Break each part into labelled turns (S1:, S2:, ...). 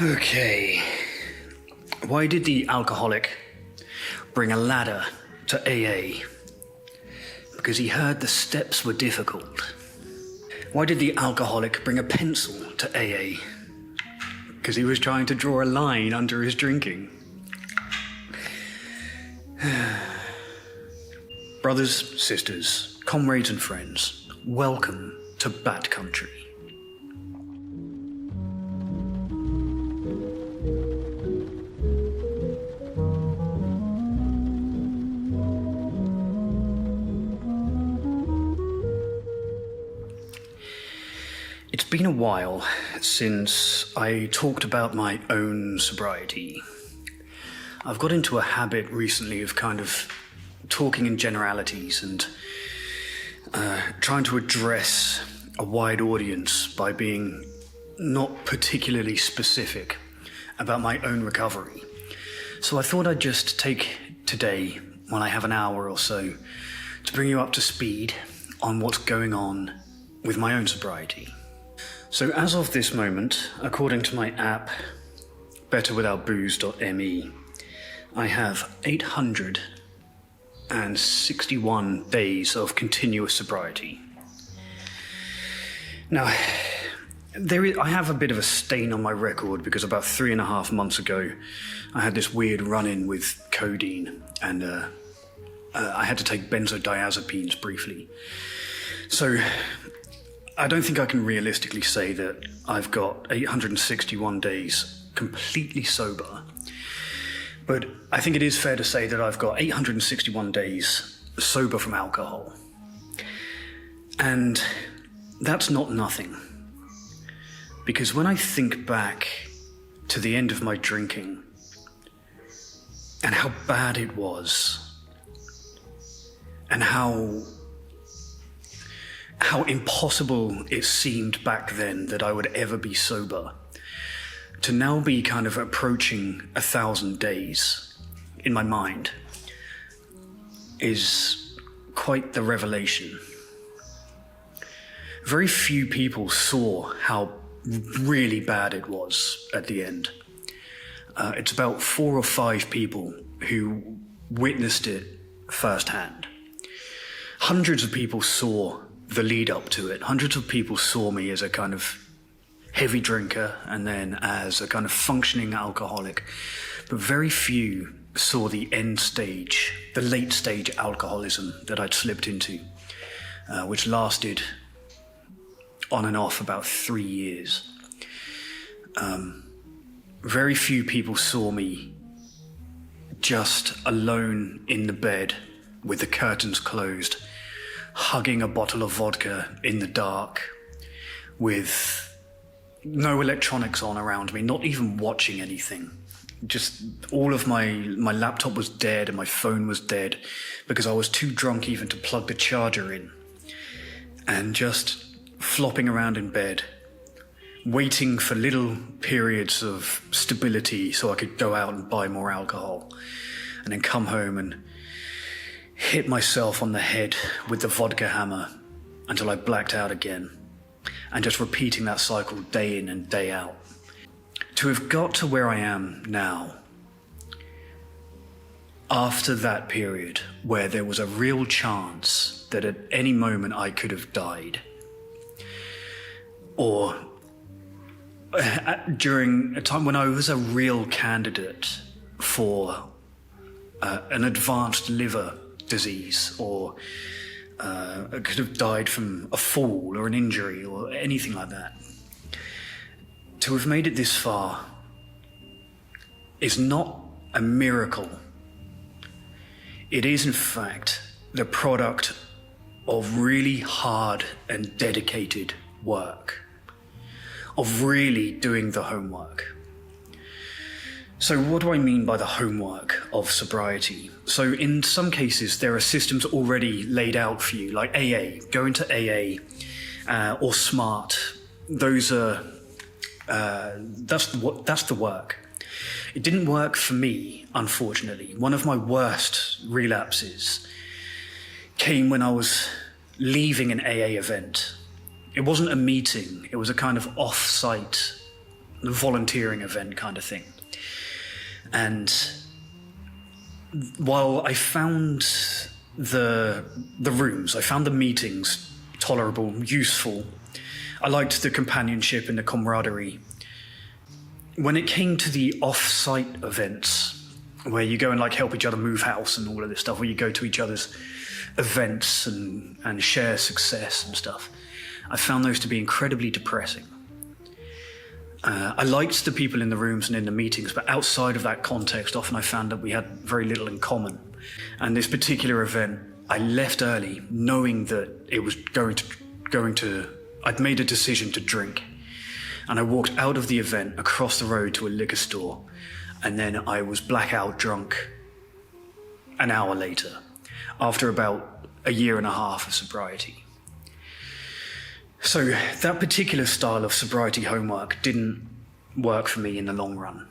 S1: Okay. Why did the alcoholic bring a ladder to AA? Because he heard the steps were difficult. Why did the alcoholic bring a pencil to AA? Because he was trying to draw a line under his drinking. Brothers, sisters, comrades and friends, welcome to Bad Country. It's been a while since I talked about my own sobriety. I've got into a habit recently of kind of talking in generalities and trying to address a wide audience by being not particularly specific about my own recovery. So I thought I'd just take today, when I have an hour or so, to bring you up to speed on what's going on with my own sobriety. So as of this moment, according to my app, betterwithoutbooze.me, I have 861 days of continuous sobriety. Now, I have a bit of a stain on my record because about 3.5 months ago, I had this weird run-in with codeine and I had to take benzodiazepines briefly. So I don't think I can realistically say that I've got 861 days completely sober. But I think it is fair to say that I've got 861 days sober from alcohol. And that's not nothing. Because when I think back to the end of my drinking and how bad it was and how impossible it seemed back then that I would ever be sober, to now be kind of approaching 1,000 days in my mind is quite the revelation. Very few people saw how really bad it was at the end. It's about 4 or 5 people who witnessed it firsthand. Hundreds of people saw the lead up to it. Hundreds of people saw me as a kind of heavy drinker and then as a kind of functioning alcoholic. But very few saw the end stage, the late stage alcoholism that I'd slipped into, which lasted on and off about 3 years. Very few people saw me just alone in the bed with the curtains closed, hugging a bottle of vodka in the dark with no electronics on around me, not even watching anything. Just all of my laptop was dead and my phone was dead because I was too drunk even to plug the charger in. And just flopping around in bed, waiting for little periods of stability so I could go out and buy more alcohol and then come home and hit myself on the head with the vodka hammer until I blacked out again, and just repeating that cycle day in and day out. To have got to where I am now, after that period where there was a real chance that at any moment I could have died, or during a time when I was a real candidate for an advanced liver disease, or could have died from a fall or an injury or anything like that. To have made it this far is not a miracle. It is, in fact, the product of really hard and dedicated work, of really doing the homework. So what do I mean by the homework of sobriety? So in some cases, there are systems already laid out for you, like AA, go into AA, or SMART. Those are, that's the work. It didn't work for me, unfortunately. One of my worst relapses came when I was leaving an AA event. It wasn't a meeting, it was a kind of off-site volunteering event kind of thing. And while I found the rooms, I found the meetings tolerable, useful, I liked the companionship and the camaraderie. When it came to the off-site events, where you go and like help each other move house and all of this stuff, where you go to each other's events and share success and stuff, I found those to be incredibly depressing. I liked the people in the rooms and in the meetings, but outside of that context, often I found that we had very little in common. And this particular event, I left early knowing that it was I'd made a decision to drink. And I walked out of the event across the road to a liquor store, and then I was blackout drunk an hour later, after about a year and a half of sobriety. So that particular style of sobriety homework didn't work for me in the long run.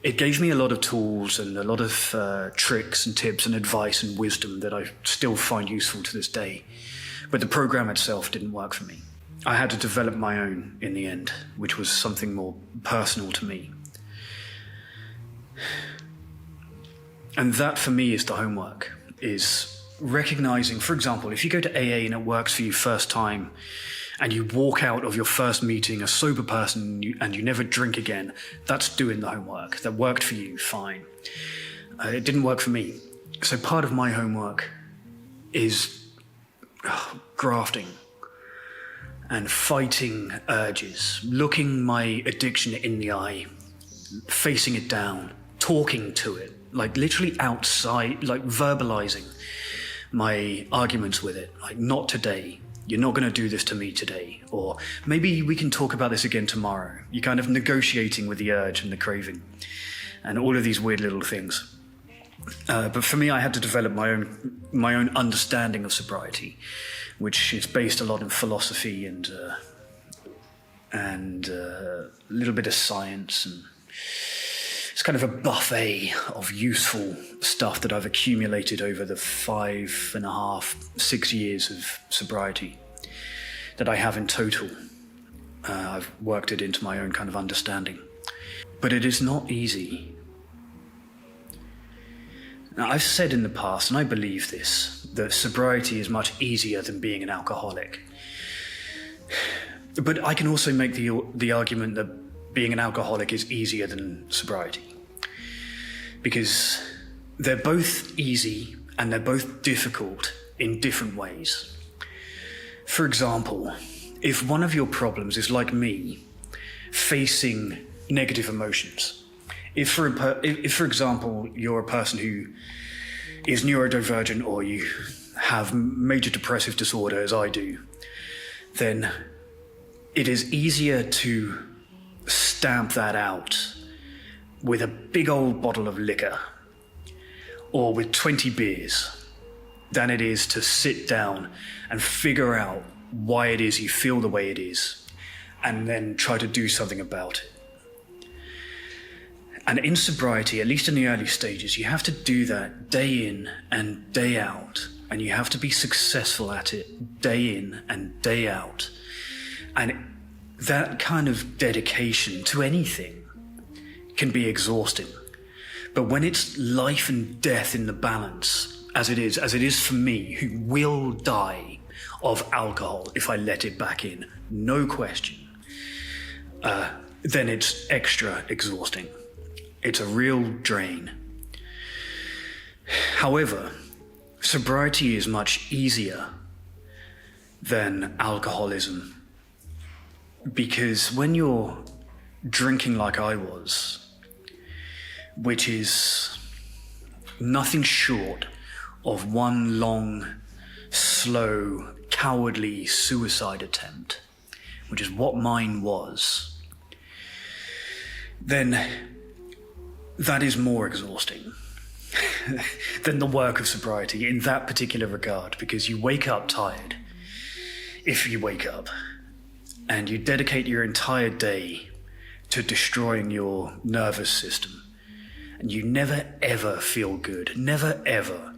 S1: It gave me a lot of tools and a lot of tricks and tips and advice and wisdom that I still find useful to this day. But the program itself didn't work for me. I had to develop my own in the end, which was something more personal to me. And that for me is the homework, is recognizing, for example, if you go to AA and it works for you first time, and you walk out of your first meeting a sober person and you never drink again, that's doing the homework. That worked for you, fine. It didn't work for me. So part of my homework is grafting and fighting urges, looking my addiction in the eye, facing it down, talking to it, like literally outside, like verbalizing my arguments with it, like not today. You're not going to do this to me today. Or maybe we can talk about this again tomorrow. You're kind of negotiating with the urge and the craving and all of these weird little things. But for me, I had to develop my own understanding of sobriety, which is based a lot in philosophy and a little bit of science. And it's kind of a buffet of useful stuff that I've accumulated over the 5.5, 6 years of sobriety that I have in total. I've worked it into my own kind of understanding. But it is not easy. Now, I've said in the past, and I believe this, that sobriety is much easier than being an alcoholic. But I can also make the argument that being an alcoholic is easier than sobriety. Because they're both easy and they're both difficult in different ways. For example, if one of your problems is like me, facing negative emotions. If for example, you're a person who is neurodivergent or you have major depressive disorder, as I do, then it is easier to stamp that out with a big old bottle of liquor or with 20 beers than it is to sit down and figure out why it is you feel the way it is and then try to do something about it. And in sobriety, at least in the early stages, you have to do that day in and day out, and you have to be successful at it day in and day out. And that kind of dedication to anything can be exhausting. But when it's life and death in the balance, as it is for me, who will die of alcohol if I let it back in, no question, then it's extra exhausting. It's a real drain. However, sobriety is much easier than alcoholism, because when you're drinking like I was, which is nothing short of one long, slow, cowardly suicide attempt, which is what mine was, then that is more exhausting than the work of sobriety in that particular regard, because you wake up tired, if you wake up, and you dedicate your entire day to destroying your nervous system, and you never ever feel good, never ever.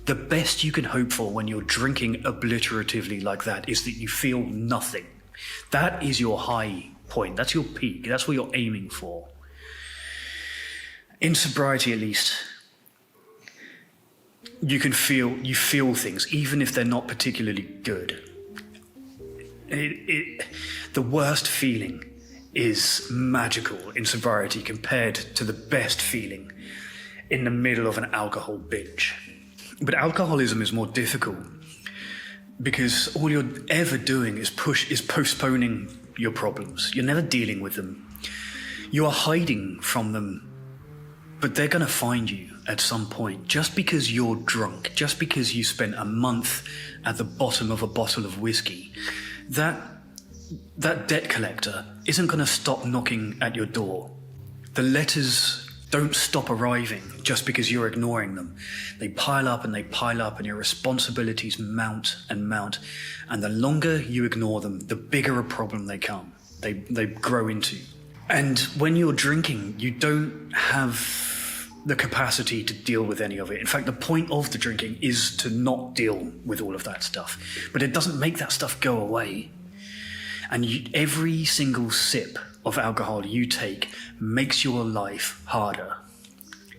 S1: The best you can hope for when you're drinking obliteratively like that is that you feel nothing. That is your high point. That's your peak. That's what you're aiming for. In sobriety, at least, you feel things, even if they're not particularly good. The worst feeling is magical in sobriety compared to the best feeling in the middle of an alcohol binge. But alcoholism is more difficult because all you're ever doing is postponing your problems. You're never dealing with them. You are hiding from them, but they're going to find you at some point. Just because you're drunk, just because you spent a month at the bottom of a bottle of whiskey, that debt collector isn't going to stop knocking at your door. The letters don't stop arriving just because you're ignoring them. They pile up and they pile up, and your responsibilities mount and mount. And the longer you ignore them, the bigger a problem they grow into. And when you're drinking, you don't have the capacity to deal with any of it. In fact, the point of the drinking is to not deal with all of that stuff. But it doesn't make that stuff go away. And every single sip of alcohol you take makes your life harder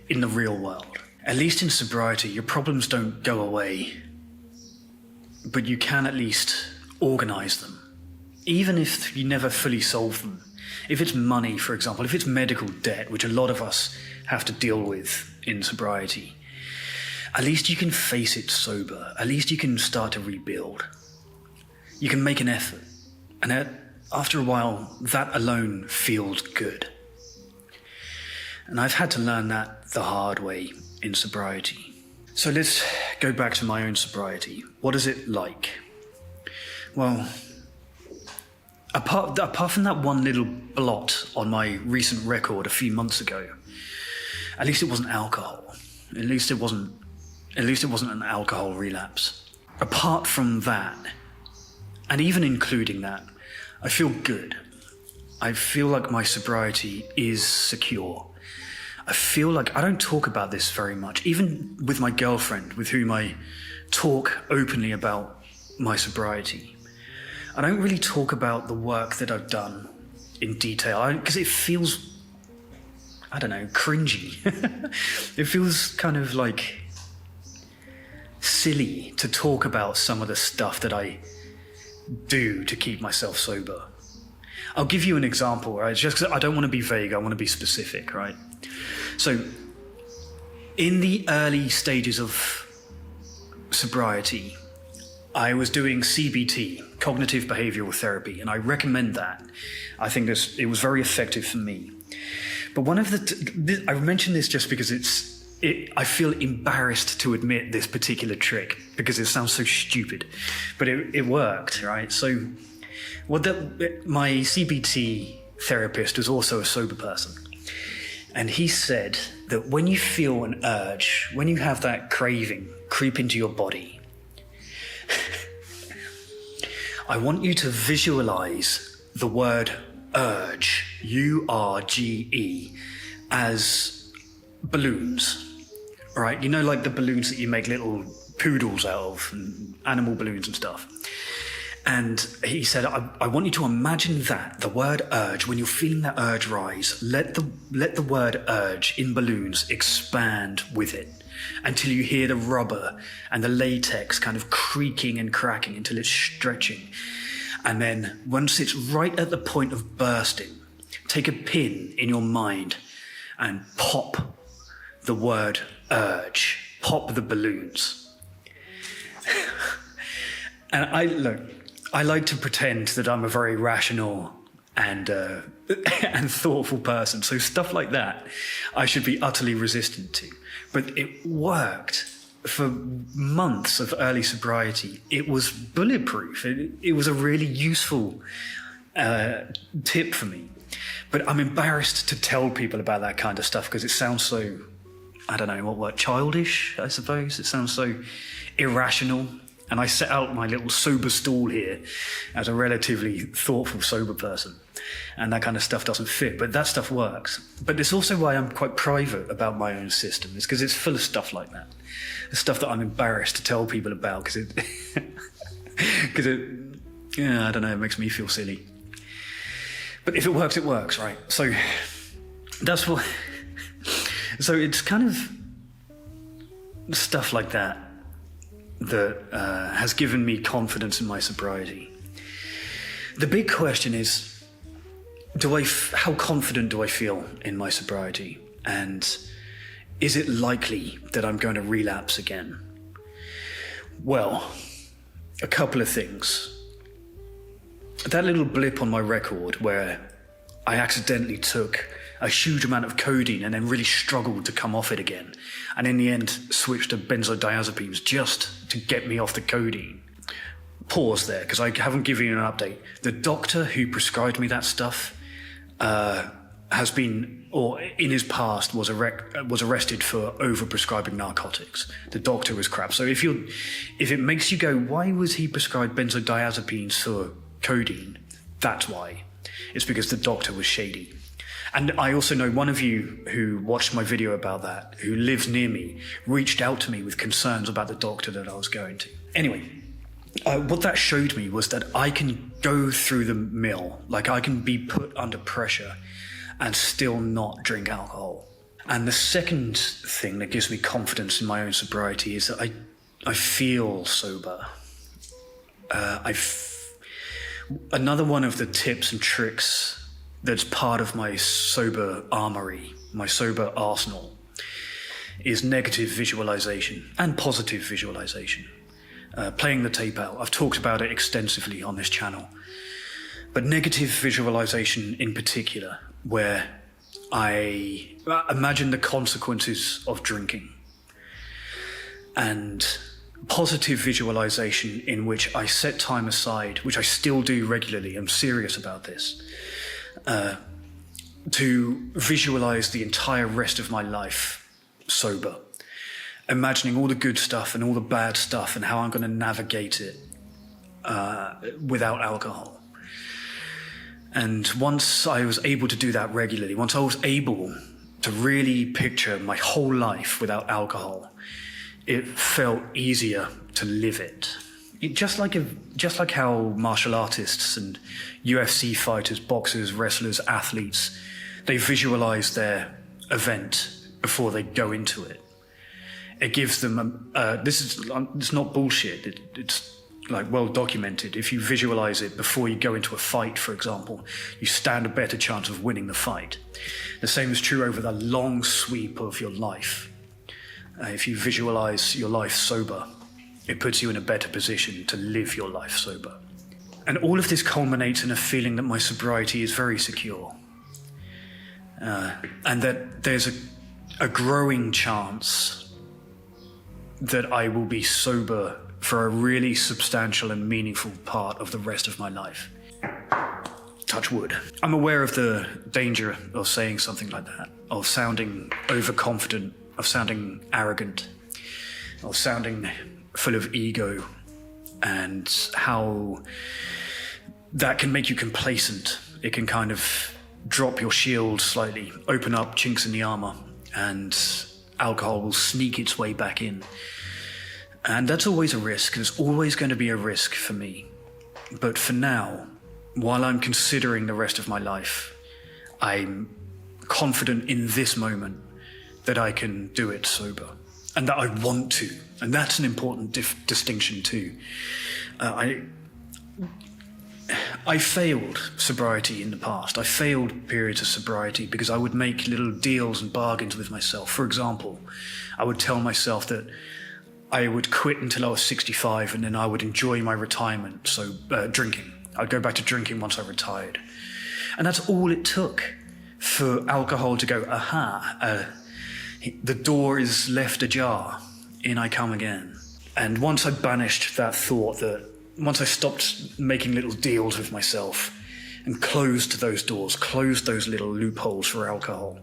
S1: in the real world. At least in sobriety, your problems don't go away, but you can at least organize them, even if you never fully solve them. If it's money, for example, if it's medical debt, which a lot of us have to deal with in sobriety, at least you can face it sober. At least you can start to rebuild. You can make an effort. And after a while, that alone feels good. And I've had to learn that the hard way in sobriety. So let's go back to my own sobriety. What is it like? Well, apart from that one little blot on my recent record a few months ago, at least it wasn't alcohol. At least it wasn't an alcohol relapse. Apart from that, and even including that, I feel good. I feel like my sobriety is secure. I feel like I don't talk about this very much, even with my girlfriend, with whom I talk openly about my sobriety. I don't really talk about the work that I've done in detail, because it feels, I don't know, cringy. It feels kind of like silly to talk about some of the stuff that I do to keep myself sober. I'll give you an example, right? Just because I don't want to be vague, I want to be specific, right? So, in the early stages of sobriety, I was doing CBT, cognitive behavioral therapy, and I recommend that. I think it was very effective for me. But one of I mention this just because I feel embarrassed to admit this particular trick because it sounds so stupid, but it worked, right? So, my CBT therapist was also a sober person, and he said that when you feel an urge, when you have that craving creep into your body, I want you to visualize the word urge, U-R-G-E, as balloons. Right, you know, like the balloons that you make little poodles out of, and animal balloons and stuff. And he said, I want you to imagine that, the word urge, when you're feeling that urge rise, let the word urge in balloons expand with it until you hear the rubber and the latex kind of creaking and cracking until it's stretching. And then once it's right at the point of bursting, take a pin in your mind and pop the word urge, pop the balloons. And I like to pretend that I'm a very rational and thoughtful person. So stuff like that, I should be utterly resistant to. But it worked for months of early sobriety. It was bulletproof. It was a really useful tip for me. But I'm embarrassed to tell people about that kind of stuff because it sounds so, I don't know, what word, childish, I suppose. It sounds so irrational. And I set out my little sober stall here as a relatively thoughtful, sober person. And that kind of stuff doesn't fit, but that stuff works. But it's also why I'm quite private about my own system. It's because it's full of stuff like that. The stuff that I'm embarrassed to tell people about because I don't know, it makes me feel silly. But if it works, it works, right? So that's what... So it's kind of stuff like that that has given me confidence in my sobriety. The big question is, how confident do I feel in my sobriety? And is it likely that I'm going to relapse again? Well, a couple of things. That little blip on my record where I accidentally took a huge amount of codeine and then really struggled to come off it again, and in the end switched to benzodiazepines just to get me off the codeine. Pause there, because I haven't given you an update. The doctor who prescribed me that stuff has been, or in his past was arrested for over-prescribing narcotics. The doctor was crap. So if it makes you go, why was he prescribed benzodiazepines for codeine? That's why. It's because the doctor was shady. And I also know one of you who watched my video about that, who lives near me, reached out to me with concerns about the doctor that I was going to. Anyway, what that showed me was that I can go through the mill, like I can be put under pressure and still not drink alcohol. And the second thing that gives me confidence in my own sobriety is that I feel sober. Another one of the tips and tricks that's part of my sober armory, my sober arsenal, is negative visualization and positive visualization. Playing the tape out. I've talked about it extensively on this channel. But negative visualization in particular, where I imagine the consequences of drinking. And positive visualization in which I set time aside, which I still do regularly, I'm serious about this, to visualize the entire rest of my life sober, imagining all the good stuff and all the bad stuff and how I'm going to navigate it without alcohol. And once I was able to do that regularly, once I was able to really picture my whole life without alcohol, it felt easier to live it. Just like how martial artists and UFC fighters, boxers, wrestlers, athletes, they visualize their event before they go into it. It gives them, it's not bullshit, it's like well documented. If you visualize it before you go into a fight, for example, you stand a better chance of winning the fight. The same is true over the long sweep of your life. If you visualize your life sober, it puts you in a better position to live your life sober. And all of this culminates in a feeling that my sobriety is very secure. And that there's a growing chance that I will be sober for a really substantial and meaningful part of the rest of my life. Touch wood. I'm aware of the danger of saying something like that, of sounding overconfident, of sounding arrogant, of sounding full of ego, and how that can make you complacent. It can kind of drop your shield slightly, open up chinks in the armor, and alcohol will sneak its way back in. And that's always a risk. There's always going to be a risk for me. But for now, while I'm considering the rest of my life, I'm confident in this moment that I can do it sober, and that I want to. And that's an important distinction too. I failed sobriety in the past. I failed periods of sobriety because I would make little deals and bargains with myself. For example, I would tell myself that I would quit until I was 65 and then I would enjoy my retirement, so drinking. I'd go back to drinking once I retired. And that's all it took for alcohol to go, aha, the door is left ajar, in I come again. And once I banished that thought, once I stopped making little deals with myself and closed those doors, closed those little loopholes for alcohol,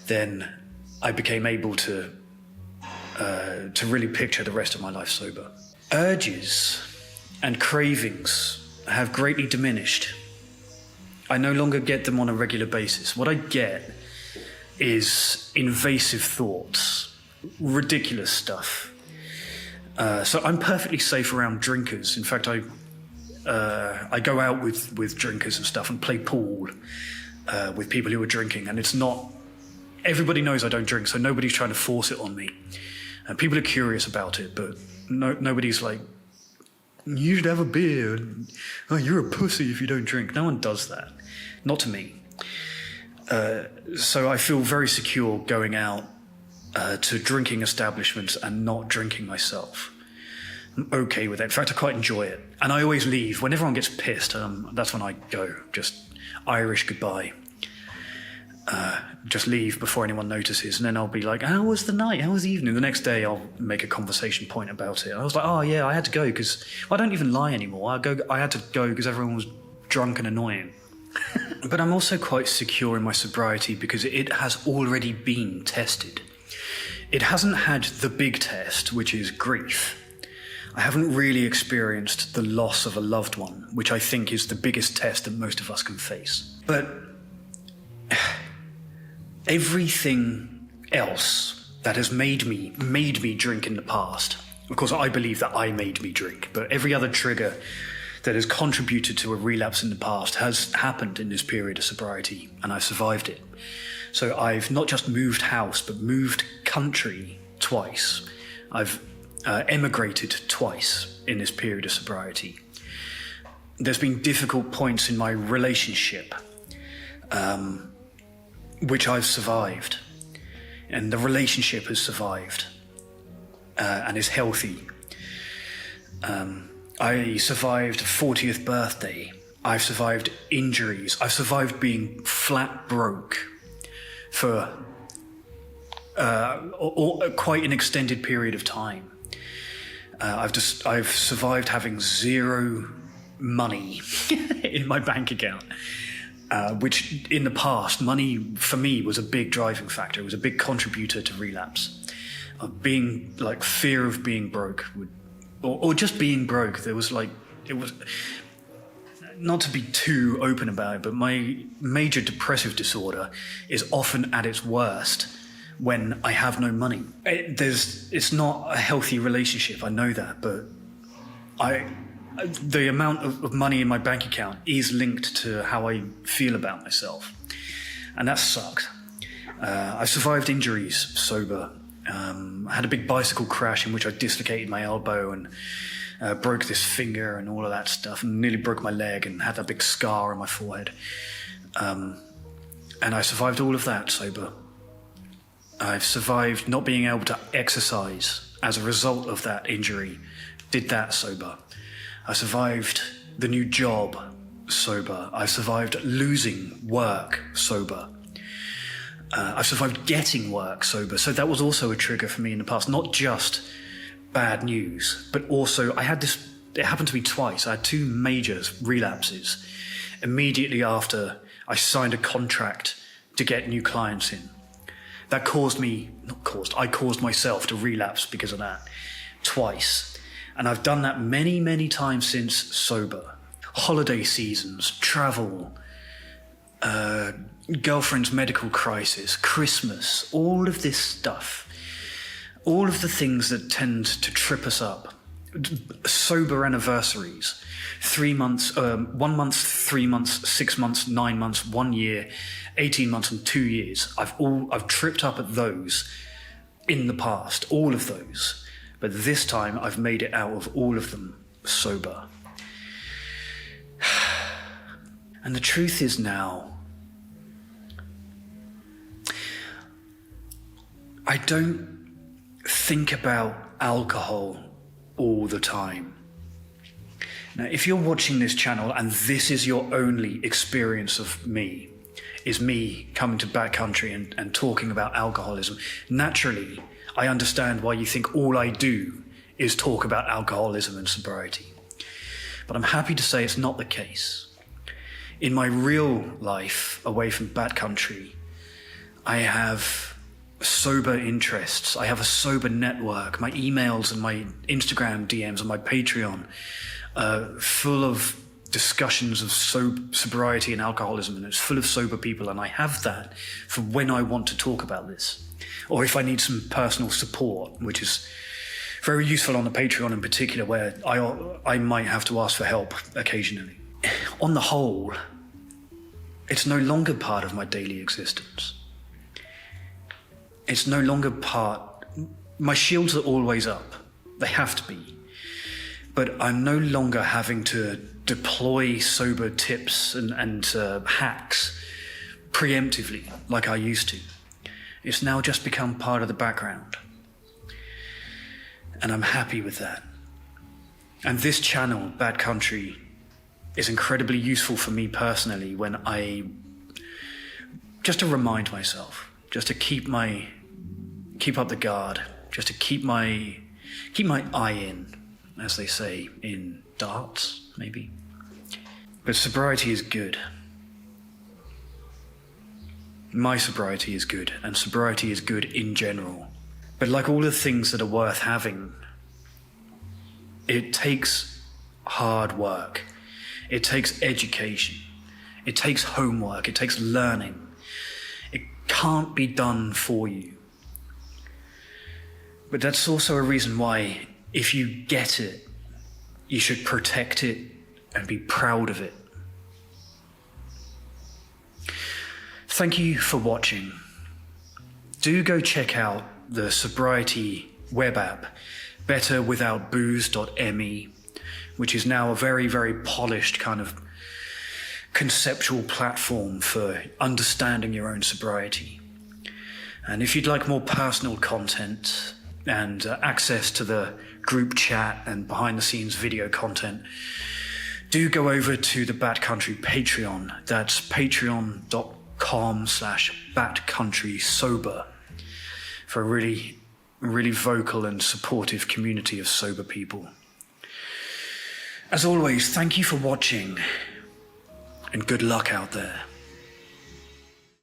S1: then I became able to really picture the rest of my life sober. Urges and cravings have greatly diminished. I no longer get them on a regular basis. What I get is invasive thoughts, ridiculous stuff. So I'm perfectly safe around drinkers. In fact, I go out with drinkers and stuff and play pool with people who are drinking, and it's not. Everybody knows I don't drink, so nobody's trying to force it on me. And people are curious about it, but nobody's like, you should have a beer. Oh, you're a pussy if you don't drink. No one does that. Not to me. So I feel very secure going out to drinking establishments and not drinking myself. I'm okay with it. In fact, I quite enjoy it. And I always leave. When everyone gets pissed, that's when I go. Just Irish goodbye. Just leave before anyone notices, and then I'll be like, how was the night? How was the evening? The next day I'll make a conversation point about it. I was like, oh yeah, I had to go because I don't even lie anymore. I had to go because everyone was drunk and annoying. But I'm also quite secure in my sobriety because it has already been tested. It hasn't had the big test, which is grief. I haven't really experienced the loss of a loved one, which I think is the biggest test that most of us can face. But everything else that has made me drink in the past, of course I believe that I made me drink, but every other trigger that has contributed to a relapse in the past has happened in this period of sobriety, and I've survived it. So I've not just moved house, but moved country twice. I've emigrated twice in this period of sobriety. There's been difficult points in my relationship, which I've survived, and the relationship has survived and is healthy. I survived a 40th birthday. I've survived injuries. I've survived being flat broke for quite an extended period of time. I've survived having zero money in my bank account. Which in the past, money for me was a big driving factor. It was a big contributor to relapse. Being like fear of being broke or just being broke. It was not to be too open about it, but my major depressive disorder is often at its worst when I have no money. It's not a healthy relationship. I know that, but the amount of money in my bank account is linked to how I feel about myself. And that sucked. I survived injuries sober. I had a big bicycle crash in which I dislocated my elbow and broke this finger and all of that stuff, and nearly broke my leg and had that big scar on my forehead. And I survived all of that sober. I've survived not being able to exercise as a result of that injury. Did that sober. I survived the new job sober. I survived losing work sober. I survived getting work sober. So that was also a trigger for me in the past. Not just bad news, but also I had this, it happened to me twice. I had two major relapses immediately after I signed a contract to get new clients in. That I caused myself to relapse because of that twice. And I've done that many, many times since sober. Holiday seasons, travel, girlfriend's medical crisis, Christmas, all of this stuff. All of the things that tend to trip us up. Sober anniversaries. 3 months, 1 month, 3 months, 6 months, 9 months, 1 year, 18 months and 2 years. I've tripped up at those in the past, all of those. But this time I've made it out of all of them sober. And the truth is now, I don't think about alcohol all the time. Now, if you're watching this channel and this is your only experience of me, is me coming to backcountry and talking about alcoholism, naturally, I understand why you think all I do is talk about alcoholism and sobriety. But I'm happy to say it's not the case. In my real life, away from backcountry, I have sober interests. I have a sober network. My emails and my Instagram DMs and my Patreon full of discussions of sobriety and alcoholism, and it's full of sober people, and I have that for when I want to talk about this, or if I need some personal support, which is Very useful on the Patreon in particular, where I might have to ask for help occasionally. On the whole, it's no longer part of my daily existence. It's no longer part... My shields are always up. They have to be. But I'm no longer having to deploy sober tips and hacks preemptively like I used to. It's now just become part of the background. And I'm happy with that. And this channel, Bad Country, is incredibly useful for me personally when just to remind myself, just to keep up the guard, just to keep my eye in, as they say, in darts, maybe. But sobriety is good. My sobriety is good, and sobriety is good in general. But like all the things that are worth having, it takes hard work. It takes education. It takes homework. It takes learning. It can't be done for you. But that's also a reason why, if you get it, you should protect it and be proud of it. Thank you for watching. Do go check out the Sobriety web app, betterwithoutbooze.me, which is now a very, very polished kind of conceptual platform for understanding your own sobriety. And if you'd like more personal content and access to the group chat and behind-the-scenes video content, do go over to the Bat Country Patreon. That's patreon.com/batcountrysober for a really, really vocal and supportive community of sober people. As always, thank you for watching, and good luck out there.